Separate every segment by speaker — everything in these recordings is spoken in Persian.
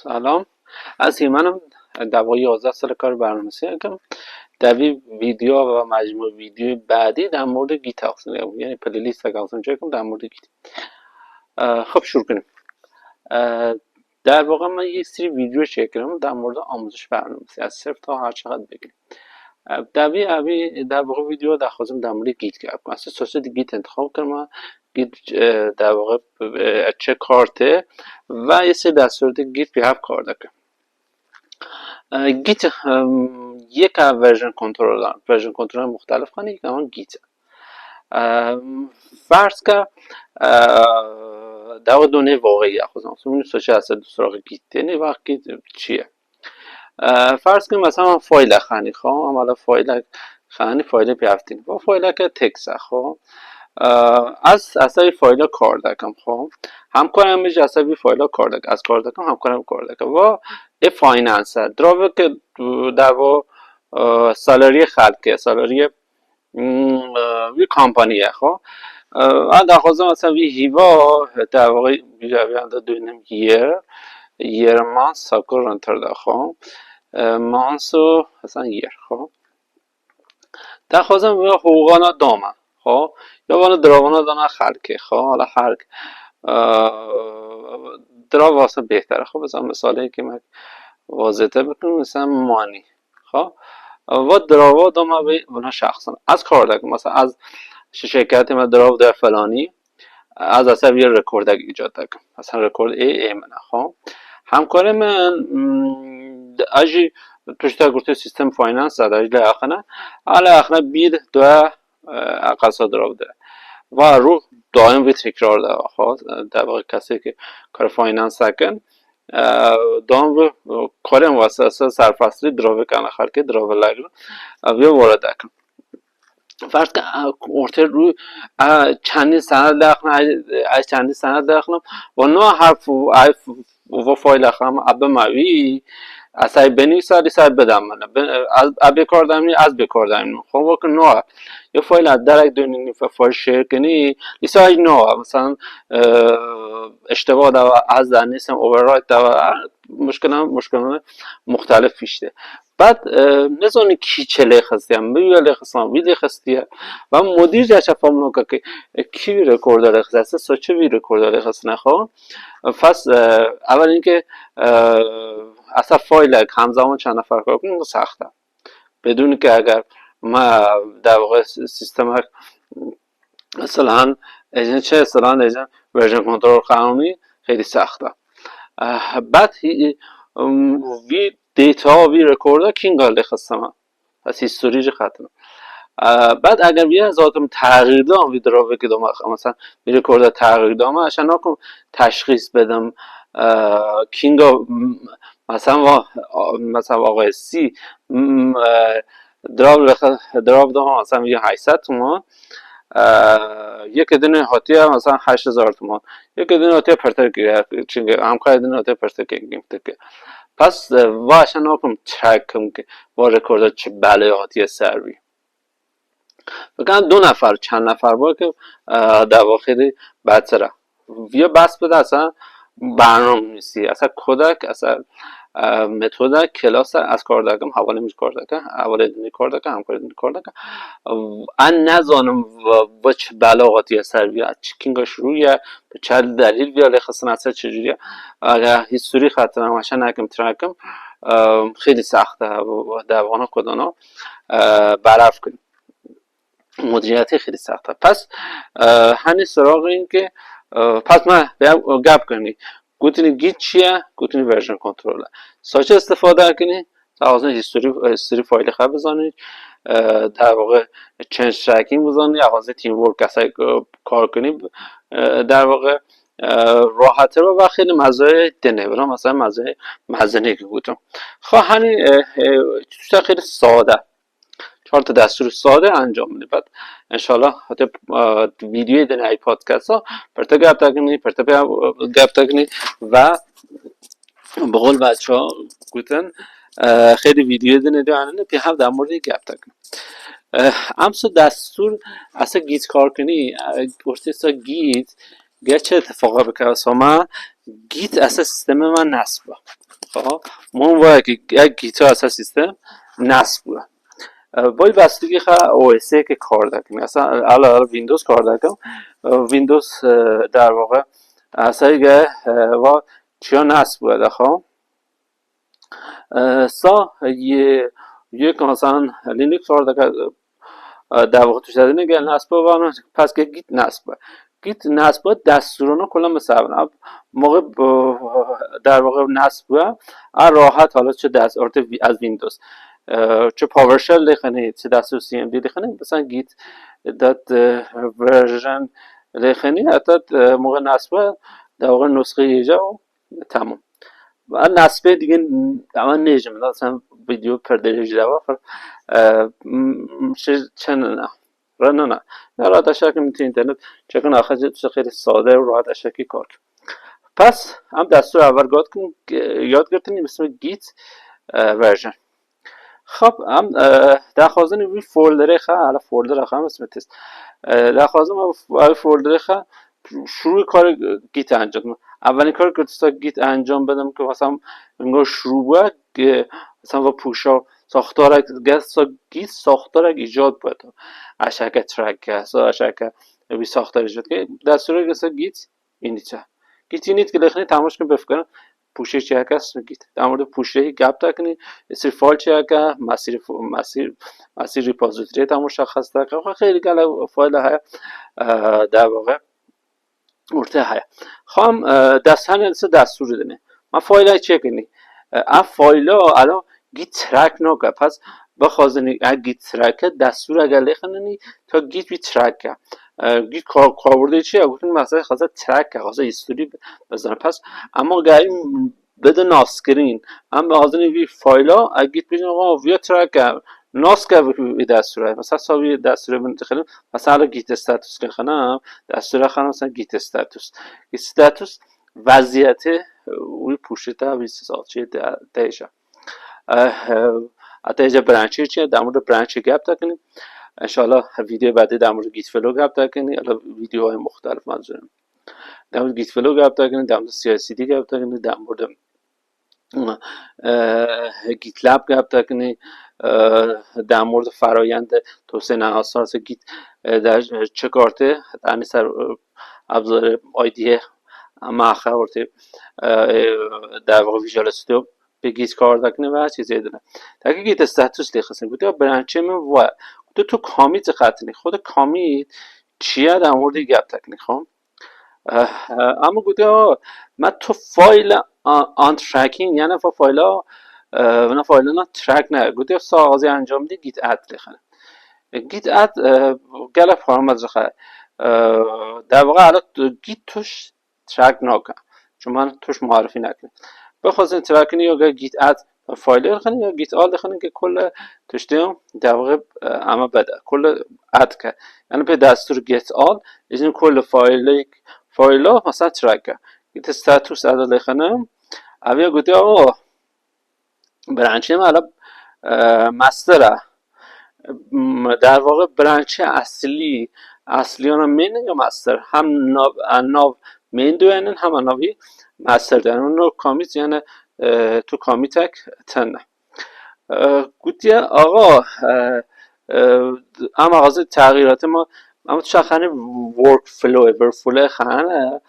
Speaker 1: سلام. از منم در واقع 11 سال کار برنامه‌نویسی می‌کنم. در ویدیو و مجموعه ویدیو بعدی در مورد گیت هستم، یعنی پلیلیست هستم جایی که در مورد گیت. خب شروع کنیم. در واقع من یک سری ویدیو شیر کردم در مورد آموزش برنامه‌نویسی از صفر تا هر چقدر بگیریم. در واقع ویدیو در خواستم در مورد گیت گپ کنم. اصلا سوسیت گیت انتخاب کردم. گیت در واقع چه کارته و یه سری دستورات گیت به هفت کار داره. گیت یک ورژن کنترل دارم. ورژن کنترل مختلف کنه یک اما گیت فرض که در دنیای واقعی خودم اون سوچه اصلا سراغ گیت یعنی وقت گیت چیه فرض کنیم مثلا فایل خانی خواهم حالا فایل پیافتین با فایل که تکس خب از اصلا فایل ها کار دکم خب همکارم میشه اصلا فایل ها کار دکم از کار دکم همکارم کار دکم و یه فایننس دراوه که در واقع سالاری خلقه سالاری وی کمپانیه خب در خواستم مثلا وی هیوا در واقع بیانده دوینم یر مانس ساکر رنتر ده خب مانسو مثلا یر خب در خواستم وی حقوقانا دامن خب یا وانا دراوانا دانا خلقه خب حالا خلق درا واسه بهتره خب مثالی که من واضحه بکنم مثلا مانی خب و دراوا داما به اونا شخصا از کار دارم مثلا از شرکت ما دراو در فلانی از اصلا یه رکورد ایجاد دارم مثلا رکورد ای من خب همکار من اجی توشتا گفته سیستم فایننس زده اجی لاخنه اخنه بیر دو اقصا دراو ده و رو دائم و تکرار ده خب در واقع کسی که کار فایننس کن دام و کارم واسه سرفصلی دراو کنه خلقه دراو لگر و وارد کن فرض که ارتر روی چندین سند داخلم از چندین سند داخلم و نه حرف و فایل خام اب ماوی اصلا بنویسه دیسه بدم من از بکار دارم از بکار دارم خب وقت نه یه فایل از درک دونی فایل شیر کنی دیسه ای نه مثلا اشتباه دا از در نیستم اووررایت دا مشکل مختلف پیشته بعد نزونی کی چه لخستیم میگه لخستم وی لخستیه و مدیر جاش فهمونو که کی رکورد لخسته سوچه وی رکورد لخست خب پس اول اینکه اصلا فایل همزمان چند نفر کار کنیم سخته بدون که اگر ما در واقع سیستم مثلا ایجن ورژن کنترل قانونی خیلی سخته بعد وی دیتا وی رکورد کینگال لخستم پس هیستوریج ختم بعد اگر وی از آتم تغییر دام وی دراوه که دام مثلا وی رکورد تغییر دام عشان نکن تشخیص بدم کینگا مثلا آقای سی دراو دام مثلا وی 800 تومان یک دونه هاتیه مثلا 8000 تومان یک دونه هاتیه پرتر چنگه همکار دونه هاتیه پرتر که پس واش نکم چک کنم که با رکورد چه بله هاتیه سروی بگم دو نفر چند نفر با که در واقع بعد سره یا بس بده اصلا برنامه‌نویسی اصلا کدک اصلا متد کلاس از کار دارم حواله میش کار دارم حواله دینی کار دارم همکار دینی کار دارم ان نزانم و چه بلاغاتی اثر بیاد چیکینگاش رویه به چه دلیل بیاد خاصن اثر چجوریه اگر هیستوری خاطرم عشان نکم ترکم خیلی سخته و در واقع کدانا برف کنیم مدیریتی خیلی سخته پس همین سراغ این که پس من گپ کنی گوتنی گیت چیه گوتنی ورژن کنترل ساچه استفاده کنی تا هیستوری فایل خواه بزنید در واقع چنج ترکینگ بزنید اغازه تیم ورک کسایی کار کنی در واقع راحته و خیلی مزایای دنه برام مثلا مزایای مزنه که گوتم خب همین خیلی ساده 4 تا دستور ساده انجام میده بعد انشالله حتی ویدیوی دنه ای پادکست ها پرتا گپ تکنی و به قول بچه ها گوتن خیلی ویدیوی دنه دانه پی هم در مورد گپ تکنی امسو دستور اصلا گیت کار کنی گفته سا گیت چه اتفاقا بکنه ما گیت اصلا سیستم من نصبه خب مون وای که یک گیتا از سیستم نصب بود باید بستگی خواهد OS که کار دکنی اصلا علا ویندوز کار دکن ویندوز در واقع اصلا که و چیا نصب بود خب سا یک مثلا لینکس کار دکن در واقع توش دادن نگه نصب بود پس که گیت نصب بود گیت نصب بود دستورانو کلا مثلا موقع در واقع نصب بود راحت حالا چه دستورات از ویندوز چه پاورشل لیخنه چه دستور سی ام دی لیخنه مثلا گیت دات ورژن لیخنه حتی موقع نصب در واقع نسخه ایجا و تمام و نصبه دیگه اما نیجم مثلا ویدیو پردریج دوا چه نه نه راحت اشک میتونی اینترنت چکن آخر خیلی ساده و راحت اشکی کار پس هم دستور اول یاد گرفتیم اسم گیت ورژن خب هم در خوازن وی فولدره خواه حالا فولدره خواه اسم تست در خوازن وی فولدره خواه شروع کار گیت انجام بدم اولین کار که تا گیت انجام بدم که مثلا انگار شروع بود مثلا با پوشا ساختارک گیت ساختارک ایجاد بود اشکه ترک اشکه وی ساختار ایجاد که دستوره که گیت اینیچه گیت اینیت که لخنی تماش کنم بفکرم پوشه چه هست میگید در مورد پوشه گپ تکنی سری فایل چه که مسیر ریپوزیتوری تا مشخص تکنی خیلی گله فایل های در واقع ارته های خواهم دستان دستور دنه من فایل های چه کنی فایل ها الان گیت ترک نگه پس بخوازنی گیت ترک دستور اگر لخننی تا گیت بی ترک گیت کاربرده چیه گفتن مثلا خواسته ترک خواسته هیستوری بزنه پس اما گاهی بده ناسکرین هم به حاضر وی فایلا گیت بجن آقا ویا ترک ناس که وی دستوره مثلا ساوی دستوره بنتخلیم مثلا گیت استاتوس لخنم دستوره خانم مثلا گیت استاتوس وضعیت وی پوشتا وی سال چیه دیجا دیجا برانچی چیه در مورد برانچی گپ تکنیم انشاءالله ویدیو بعدی در مورد گیت فلو گپ تکنیم الان ویدیوهای مختلف منظورم در مورد گیت فلو گپ تکنیم در مورد CI/CD گپ تکنیم در مورد گیت لب گپ تکنیم در مورد فرایند توسعه نهادساز گیت در چه کارته در سر ابزار آیدی ماخه ورته در واقع ویژوال استودیو به گیت کار دکنه و چیزی داره در که گیت استاتوس لیخسن گفته برانچه من و تو کامیت خطنی خود کامیت چیه در مورد گپ تکنی خب اما گفته من تو فایل آن ترکینگ یعنی فایل ها نه فایل ها ترک نه گفته سازی انجام دی گیت اد لیخنه گیت اد گله پارامتر خواهد در واقع الان گیت توش ترک نکن چون من توش معرفی نکنم بخواستین ترک کنی یا گیت اد فایل بخونی یا گیت آل بخونی که کل توش دیم در واقع اما بده کل اد که یعنی به دستور گیت آل این کل فایل ها مثلا ترک گیت استاتوس اد بخونم اویا گفته آقا برانچه من الان مستره در واقع برانچه اصلی آن مین یا مستر هم ناو مین دوینن هم ناوی مستر دارن اون کامیت یعنی تو کامیتک تنه گوتیه آقا اما آغاز تغییرات ما اما تو شخصه ورک فلو خانه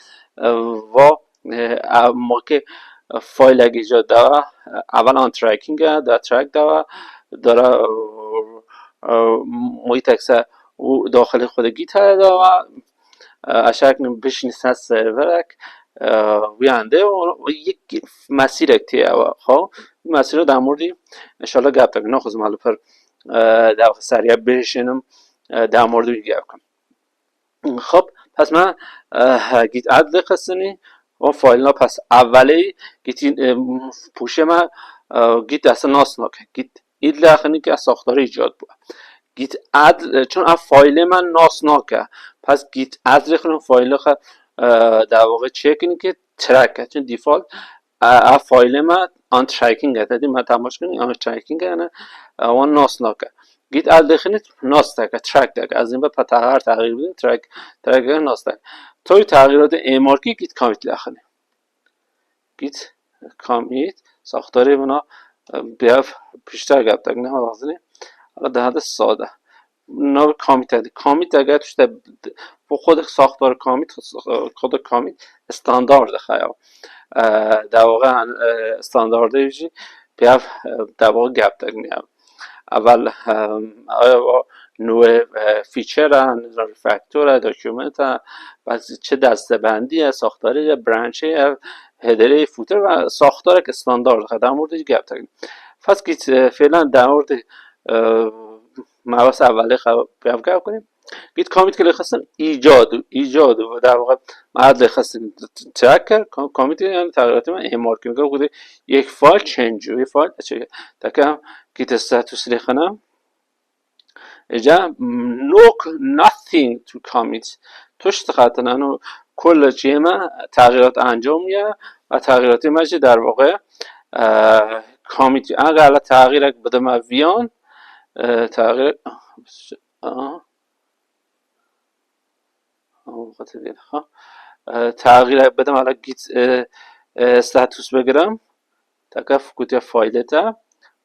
Speaker 1: و موقع فایل اگه ایجاد داره اول آن ترکینگ داره ترک داره محیط اکسه و داخل خود گیت هست و اشک بشنیست از سرورک ویانده و یک مسیر اکتیه خب این مسیر رو در موردی انشالله گپ تاکنم نخوزم حالا پر در واقع سریع بشینم در مورد گپ کنم خب پس من گیت اد لخستنی و فایل ها پس اولی گیت پوشه من گیت اصلا ناس نکن گیت اید لخنی که از ساختار ایجاد بود گیت اد چون اف فایل من ناس نکه پس گیت اد لخنم فایل ها در واقع چه کنی که ترک چون دیفالت اف فایل من آن ترکینگ هست دیدیم من تماش کنیم آن ترکینگ هست وان ناس نکه گیت اد لخنی ناس تکه ترک تکه از این به تغییر بدیم ترک ناس تکه توی تغییرات امارکی گیت کامیت لخنه گیت کامیت ساختاری بنا بیاف پیشتر گپ تک نه حاضرین حالا در حد ساده ناو کامیت اگر توش خود ساختار کامیت خود کامیت استاندارد خیاب در واقع استانداردیجی بیاف در واقع گپ تک نیام اول آیا نوع فیچر فاکتور داکیومنت و چه دسته‌بندی ساختاری برانچ هدره فوتر و ساختار که استاندارد در موردش گپ تک پس گیت فعلا در مورد مبحث اولی گپ کنیم گیت کامیت که لخصن ایجاد و در واقع بعد لخصن ترکر کامیت یعنی تغییراتی من اعمال کنم که یک فایل چنج یک فایل چه تکم گیت استاتوس لخنم اجا nothing to commit توش خاطر انو کل چیما تغییرات انجام میه و تغییراتی ماجی در واقع کامیت اگر تغییر بدم ویان تغییر تغییر بدم حالا گیت استاتوس بگیرم تکف کوتی فایلتا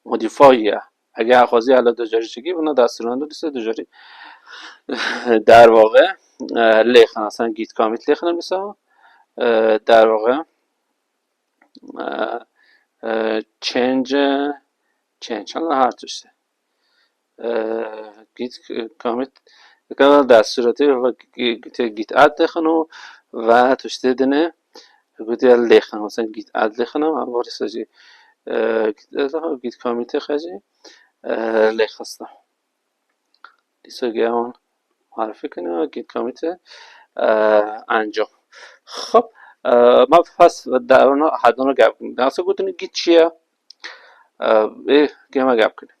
Speaker 1: مودیفایه اگر خواستی حالا دوجاری چگی اونا دستوران دوست دوجاری در واقع لیخن اصلا گیت کامیت لیخن میسا در واقع چنج حالا هر توشته گیت کامیت دستوراتی و گیت اد لیخن و توشته دنه گوتی لیخن مثلا گیت اد لیخن هم وارد ساجی گیت کامیت خجی لیخستم دیسو گیان معرفی کنیم و گیت کامیت انجام خب ما پس در اونا حدون رو گپ کنیم در گوتونی گیت چیه گیم گپ کنیم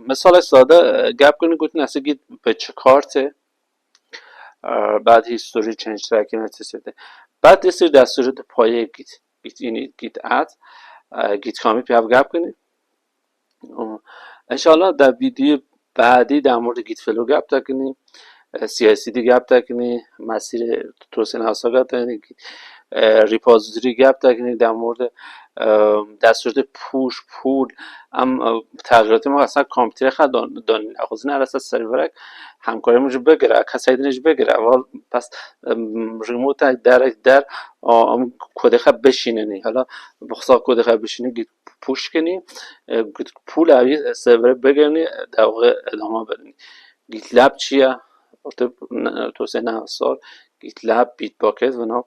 Speaker 1: مثال ساده گپ کنیم گوتونی اصلا گیت به چه کارته بعد هیستوری چنج ترکی نتیسته بعد دیستی دستورات پایه گیت اینی گیت اد گیت کامیت بیاب گپ کنیم انشاءالله در ویدیو بعدی در مورد گیت فلو گپ تکنیم CI/CD گپ تکنیم مسیر توسعه نهادها گپ تکنیم ریپوزیتوری گپ تکنیم در مورد دستورات پوش پول هم تغییراتی ما اصلا کامپیوتر خود دانیم اخوزین ارسا سرورک همکاری موجود بگیره کسایی دینش بگیره پس ریموت در کد خب بشینه نی حالا بخصا کد خب بشینه گیت پوش کنی پول اوی سرور بگیرنی در واقع ادامه بدنی گیت لب چیه؟ توسعه نهادها گیت لب بیت باکت و نا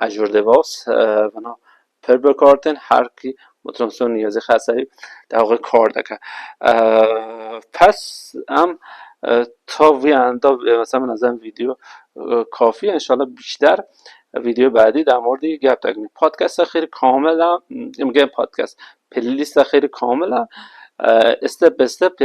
Speaker 1: اجور دیواس و نا پر بکارتن هر کی مترانسون نیازی خاصی در واقع کار دکه پس هم تا وی اندا مثلا من از این ویدیو کافی انشالله بیشتر ویدیو بعدی در مورد گپ تکنیم پادکست خیلی کاملا میگم پادکست پلیلیست خیلی کاملا استپ به استپ